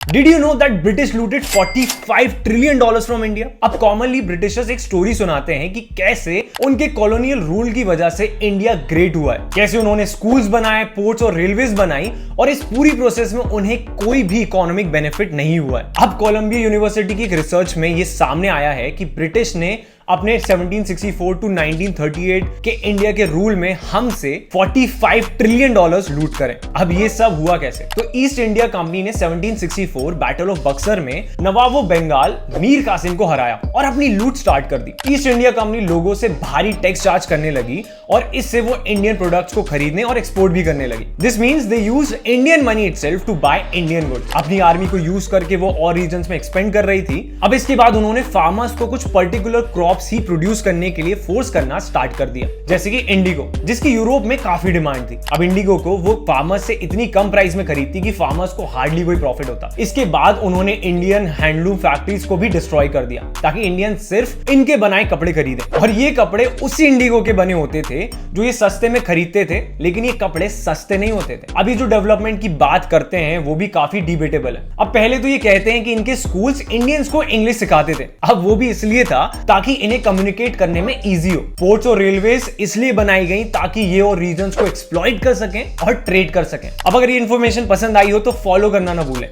Did you know that British looted $45 trillion from India? अब commonly Britishers एक story सुनाते हैं कि कैसे उनके कॉलोनियल रूल की वजह से इंडिया ग्रेट हुआ है, कैसे उन्होंने स्कूल्स बनाए, पोर्ट्स और रेलवेज बनाई और इस पूरी प्रोसेस में उन्हें कोई भी इकोनॉमिक बेनिफिट नहीं हुआ है। अब कोलंबिया यूनिवर्सिटी की एक रिसर्च में ये सामने आया है कि ब्रिटिश ने अपने 1764 टू 1938 के इंडिया के रूल में हमसे $45 ट्रिलियन लूट करें। अब ये सब हुआ कैसे? तो ईस्ट इंडिया कंपनी ने 1764 बैटल ऑफ बक्सर में नवाब ऑफ बंगाल मीर कासिम को हराया और अपनी लूट स्टार्ट कर दी। ईस्ट इंडिया कंपनी लोगों से भारी टैक्स चार्ज करने लगी और इससे वो इंडियन प्रोडक्ट्स को खरीदने और एक्सपोर्ट भी करने लगी। This means they used Indian money itself to buy Indian goods. अपनी आर्मी को यूज करके वो और रीजन्स में एक्सपेंड कर रही थी। अब इसके बाद उन्होंने फार्मर्स को कुछ पर्टिकुलर क्रॉप ही प्रोड्यूस करने के लिए फोर्स करना स्टार्ट कर दिया, जैसे कि इंडिगो, जिसकी यूरोप में काफी डिमांड थी। अब इंडिगो को वो फार्मर्स से इतनी कम प्राइस में खरीदती कि फार्मर्स को हार्डली कोई प्रॉफिट होता। इसके बाद उन्होंने इंडियन हैंडलूम फैक्ट्रीज को भी डिस्ट्रॉय कर दिया ताकि इंडियन सिर्फ इनके बनाए कपड़े खरीदे, और ये कपड़े उसी इंडिगो के बने होते थे जो ये सस्ते में खरीदते थे, लेकिन ये कपड़े सस्ते नहीं होते थे। अभी जो डेवलपमेंट की बात करते हैं वो भी काफी डिबेटेबल है। अब पहले तो ये कहते हैं कि इनके स्कूल्स इंडियंस को इंग्लिश सिखाते थे, अब वो भी इसलिए था ताकि इन्हें कम्युनिकेट करने में इजी हो। पोर्ट्स और रेलवेज इसलिए बनाई गई ताकि ये और रीजन्स को एक्सप्लॉइट कर सकें और ट्रेड कर सकें। अब अगर ये इंफॉर्मेशन पसंद आई हो तो फॉलो करना ना भूलें।